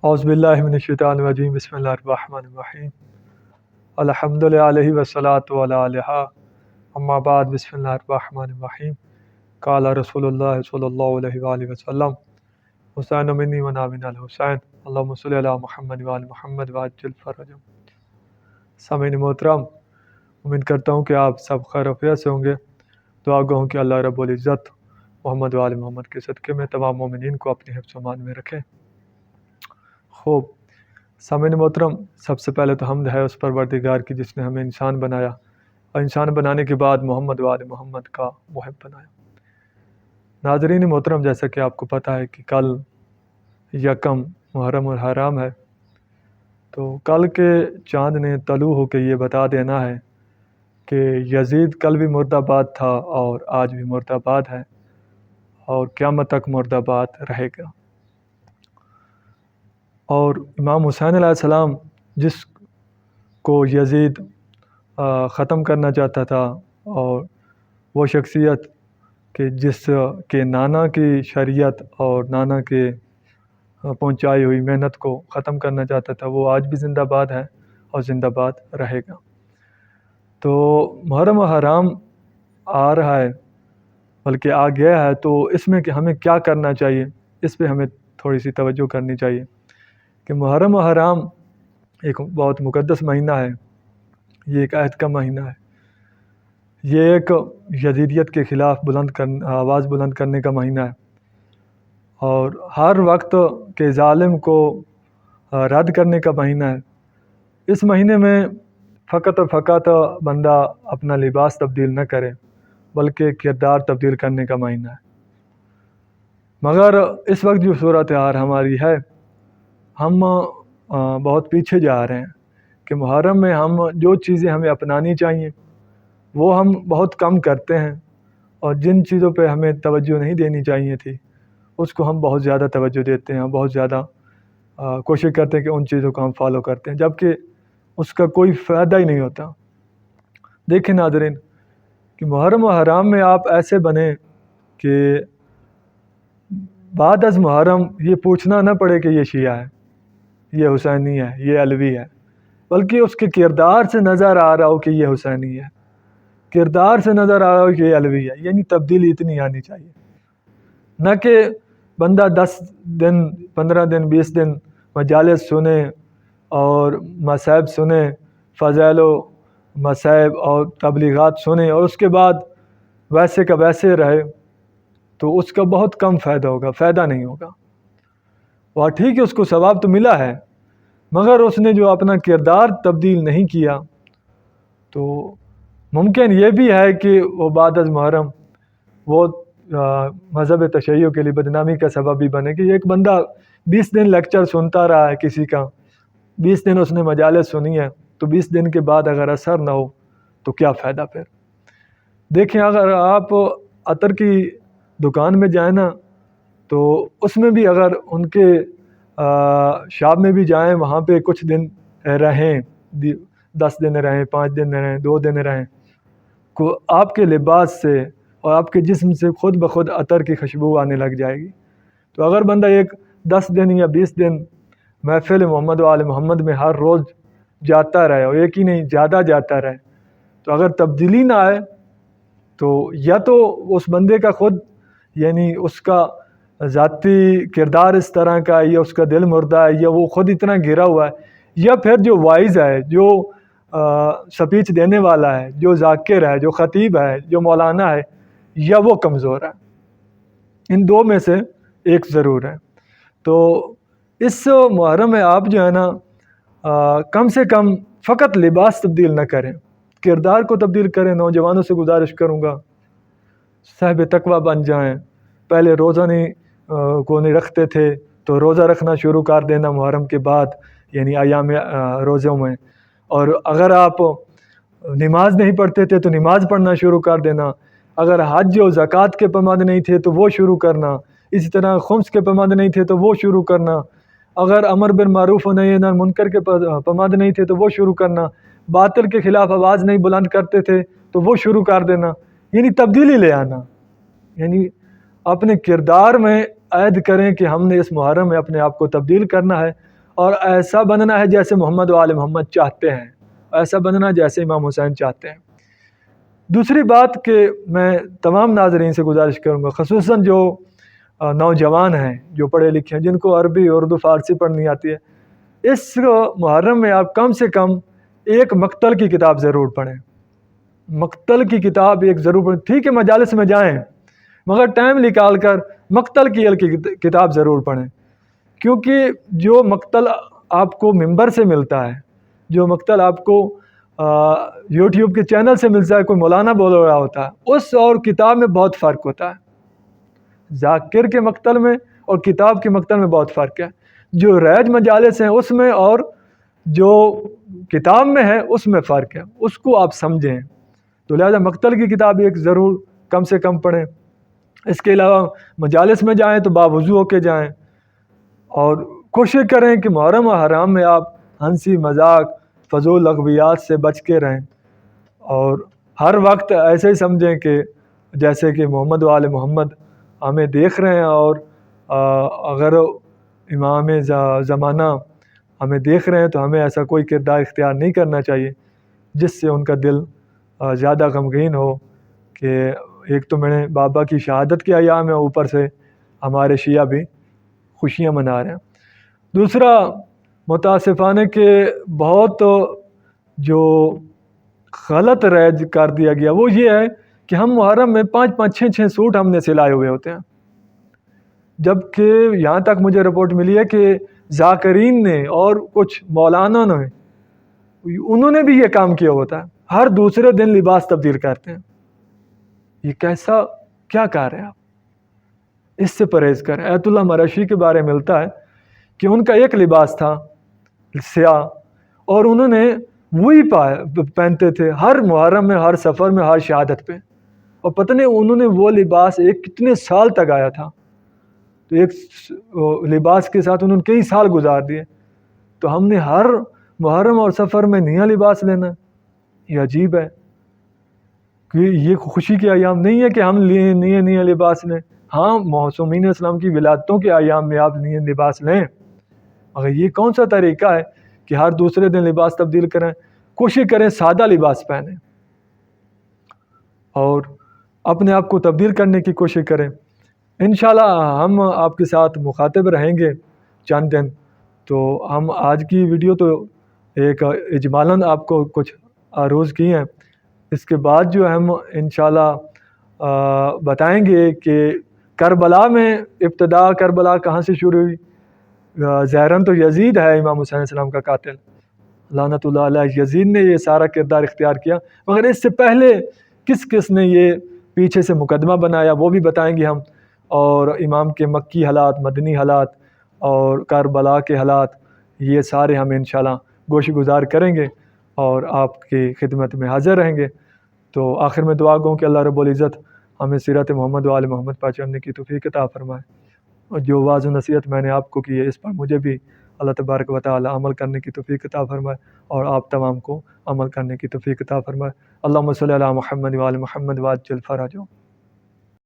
اعوذ باللہ من الشیطان الرجیم بسم اللہ الرحمن الرحیم الحمد للہ والصلاۃ علیہ اما بعد بسم اللہ الرحمن الرحیم قال رسول اللہ صلی اللہ علیہ وآلہ وسلم حسین منی و نامن الحسین اللہم صلی علی محمد وآل محمد وعجل فرجهم۔ سامعین محترم، امید کرتا ہوں کہ آپ سب خیر و عافیت سے ہوں گے۔ دعا گو ہوں کہ اللہ رب العزت محمد وآل محمد کے صدقے میں تمام مومنین کو اپنی حفظ و امان میں رکھیں۔ خوب سامعین محترم، سب سے پہلے تو حمد ہے اس پروردگار کی جس نے ہمیں انسان بنایا اور انسان بنانے کے بعد محمد وآل محمد کا محب بنایا۔ ناظرین محترم، جیسا کہ آپ کو پتہ ہے کہ کل یکم محرم الحرام ہے، تو کل کے چاند نے طلوع ہو کے یہ بتا دینا ہے کہ یزید کل بھی مرد آباد تھا اور آج بھی مرد آباد ہے اور قیامت تک مرد آباد رہے گا۔ اور امام حسین علیہ السلام جس کو یزید ختم کرنا چاہتا تھا، اور وہ شخصیت کہ جس کے نانا کی شریعت اور نانا کے پہنچائی ہوئی محنت کو ختم کرنا چاہتا تھا، وہ آج بھی زندہ باد ہے اور زندہ باد رہے گا۔ تو محرم حرام آ رہا ہے، بلکہ آ گیا ہے، تو اس میں کہ ہمیں کیا کرنا چاہیے، اس پہ ہمیں تھوڑی سی توجہ کرنی چاہیے کہ محرم حرام ایک بہت مقدس مہینہ ہے، یہ ایک عہد کا مہینہ ہے، یہ ایک یزیدیت کے خلاف آواز بلند کرنے کا مہینہ ہے، اور ہر وقت کے ظالم کو رد کرنے کا مہینہ ہے۔ اس مہینے میں فقط اور فقط بندہ اپنا لباس تبدیل نہ کرے بلکہ کردار تبدیل کرنے کا مہینہ ہے۔ مگر اس وقت جو صورتحال ہماری ہے، ہم بہت پیچھے جا رہے ہیں کہ محرم میں ہم جو چیزیں ہمیں اپنانی چاہیے وہ ہم بہت کم کرتے ہیں، اور جن چیزوں پہ ہمیں توجہ نہیں دینی چاہیے تھی اس کو ہم بہت زیادہ توجہ دیتے ہیں، بہت زیادہ کوشش کرتے ہیں کہ ان چیزوں کو ہم فالو کرتے ہیں، جبکہ اس کا کوئی فائدہ ہی نہیں ہوتا۔ دیکھیں ناظرین کہ محرم و حرام میں آپ ایسے بنیں کہ بعد از محرم یہ پوچھنا نہ پڑے کہ یہ شیعہ ہے، یہ حسینی ہے، یہ علوی ہے، بلکہ اس کے کردار سے نظر آ رہا ہو کہ یہ حسینی ہے، کردار سے نظر آ رہا ہو کہ یہ علوی ہے۔ یعنی تبدیلی اتنی آنی چاہیے، نہ کہ بندہ 10 دن 15 دن 20 دن مجالس سنے اور مصائب سنے، فضائل و مصائب اور تبلیغات سنے، اور اس کے بعد ویسے کا ویسے رہے، تو اس کا بہت کم فائدہ ہوگا، فائدہ نہیں ہوگا۔ اور ٹھیک ہے، اس کو ثواب تو ملا ہے، مگر اس نے جو اپنا کردار تبدیل نہیں کیا، تو ممکن یہ بھی ہے کہ وہ بعد از محرم وہ مذہب تشیع کے لیے بدنامی کا سبب بھی بنے کہ ایک بندہ 20 دن لیکچر سنتا رہا ہے کسی کا، 20 دن اس نے مجالس سنی ہے، تو 20 دن کے بعد اگر اثر نہ ہو تو کیا فائدہ پھر۔ دیکھیں، اگر آپ عطر کی دکان میں جائیں نا، تو اس میں بھی اگر ان کے شاپ میں بھی جائیں، وہاں پہ کچھ دن رہیں، 10 دن رہیں، 5 دن رہیں، 2 دن رہیں، کو آپ کے لباس سے اور آپ کے جسم سے خود بخود عطر کی خوشبو آنے لگ جائے گی۔ تو اگر بندہ ایک 10 دن یا 20 دن محفل محمد و آل محمد میں ہر روز جاتا رہے، اور ایک ہی نہیں زیادہ جاتا رہے، تو اگر تبدیلی نہ آئے تو یا تو اس بندے کا خود یعنی اس کا ذاتی کردار اس طرح کا ہے، یا اس کا دل مردہ ہے، یا وہ خود اتنا گرا ہوا ہے، یا پھر جو وائز ہے، جو سپیچ دینے والا ہے، جو ذاکر ہے، جو خطیب ہے، جو مولانا ہے، یا وہ کمزور ہے۔ ان دو میں سے ایک ضرور ہے۔ تو اس محرم میں آپ جو ہے نا کم سے کم فقط لباس تبدیل نہ کریں، کردار کو تبدیل کریں۔ نوجوانوں سے گزارش کروں گا صاحب تقویٰ بن جائیں۔ پہلے روزہ کو نہیں رکھتے تھے تو روزہ رکھنا شروع کر دینا محرم کے بعد، یعنی ایام روزوں میں۔ اور اگر آپ نماز نہیں پڑھتے تھے تو نماز پڑھنا شروع کر دینا۔ اگر حج و زکوٰۃ کے پابند نہیں تھے تو وہ شروع کرنا۔ اسی طرح خمس کے پابند نہیں تھے تو وہ شروع کرنا۔ اگر امر بالمعروف و نہی عن المنکر کے پابند نہیں تھے تو وہ شروع کرنا۔ باطل کے خلاف آواز نہیں بلند کرتے تھے تو وہ شروع کر دینا۔ یعنی تبدیلی لے آنا، یعنی اپنے کردار میں عہد کریں کہ ہم نے اس محرم میں اپنے آپ کو تبدیل کرنا ہے، اور ایسا بننا ہے جیسے محمد و آل محمد چاہتے ہیں، ایسا بننا جیسے امام حسین چاہتے ہیں۔ دوسری بات کہ میں تمام ناظرین سے گزارش کروں گا، خصوصاً جو نوجوان ہیں، جو پڑھے لکھے ہیں، جن کو عربی اردو فارسی پڑھنی آتی ہے، اس محرم میں آپ کم سے کم ایک مقتل کی کتاب ضرور پڑھیں۔ مقتل کی کتاب ایک ضرور پڑھیں۔ ٹھیک ہے مجالس میں جائیں، مگر ٹائم نکال کر مقتل کی کتاب ضرور پڑھیں، کیونکہ جو مقتل آپ کو ممبر سے ملتا ہے، جو مقتل آپ کو یوٹیوب کے چینل سے ملتا ہے، کوئی مولانا بول رہا ہوتا ہے، اس اور کتاب میں بہت فرق ہوتا ہے۔ ذاکر کے مقتل میں اور کتاب کے مقتل میں بہت فرق ہے۔ جو ریج مجالس ہیں اس میں اور جو کتاب میں ہے اس میں فرق ہے، اس کو آپ سمجھیں۔ تو لہذا مقتل کی کتاب ایک ضرور کم سے کم پڑھیں۔ اس کے علاوہ مجالس میں جائیں تو باوضو ہو کے جائیں، اور کوشش کریں کہ محرم و حرام میں آپ ہنسی مذاق فضول لغویات سے بچ کے رہیں، اور ہر وقت ایسے ہی سمجھیں کہ جیسے کہ محمد و آل محمد ہمیں دیکھ رہے ہیں، اور اگر امام زمانہ ہمیں دیکھ رہے ہیں تو ہمیں ایسا کوئی کردار اختیار نہیں کرنا چاہیے جس سے ان کا دل زیادہ غمگین ہو کہ ایک تو میرے بابا کی شہادت کے ایام ہے، اوپر سے ہمارے شیعہ بھی خوشیاں منا رہے ہیں۔ دوسرا متاسفانہ کہ بہت جو غلط ریج کر دیا گیا وہ یہ ہے کہ ہم محرم میں 5-5 6 سوٹ ہم نے سلائے ہوئے ہوتے ہیں، جبکہ یہاں تک مجھے رپورٹ ملی ہے کہ ذاکرین نے اور کچھ مولانا نے انہوں نے بھی یہ کام کیا ہوتا ہے، ہر دوسرے دن لباس تبدیل کرتے ہیں۔ یہ کیسا کیا کار ہے؟ آپ اس سے پرہیز کریں۔ ایت اللہ مرشی کے بارے میں ملتا ہے کہ ان کا ایک لباس تھا سیاہ، اور انہوں نے وہی پہنتے تھے ہر محرم میں، ہر سفر میں، ہر شہادت پہ، اور پتہ نہیں انہوں نے وہ لباس ایک کتنے سال تک آیا تھا، تو ایک لباس کے ساتھ انہوں نے کئی سال گزار دیے۔ تو ہم نے ہر محرم اور سفر میں نیا لباس لینا ہے؟ یہ عجیب ہے کہ یہ خوشی کے ایام نہیں ہے کہ ہم نئے لباس لیں۔ ہاں معصومین اسلام کی ولادتوں کے ایام میں آپ نئے لباس لیں، مگر یہ کون سا طریقہ ہے کہ ہر دوسرے دن لباس تبدیل کریں؟ کوشش کریں سادہ لباس پہنیں اور اپنے آپ کو تبدیل کرنے کی کوشش کریں۔ انشاءاللہ ہم آپ کے ساتھ مخاطب رہیں گے چند دن۔ تو ہم آج کی ویڈیو تو ایک اجمالاً آپ کو کچھ عروض کی ہیں، اس کے بعد جو ہم انشاءاللہ بتائیں گے کہ کربلا میں ابتدا کربلا کہاں سے شروع ہوئی۔ ظاہراً تو یزید ہے امام حسین علیہ السلام کا قاتل، لعنت اللہ علیہ، یزید نے یہ سارا کردار اختیار کیا، مگر اس سے پہلے کس کس نے یہ پیچھے سے مقدمہ بنایا وہ بھی بتائیں گے ہم، اور امام کے مکی حالات، مدنی حالات اور کربلا کے حالات، یہ سارے ہم انشاءاللہ گوش گزار کریں گے اور آپ کی خدمت میں حاضر رہیں گے۔ تو آخر میں دعا گوں کہ اللہ رب العزت ہمیں سیرت محمد و آل محمد پر چلنے کی توفیق عطا فرمائے، اور جو واعظ و نصیحت میں نے آپ کو کی ہے اس پر مجھے بھی اللہ تبارک و تعالی عمل کرنے کی توفیق عطا فرمائے، اور آپ تمام کو عمل کرنے کی توفیق عطا فرمائے۔ اللہم صلی علی محمد و آل محمد وعجل فرجہ۔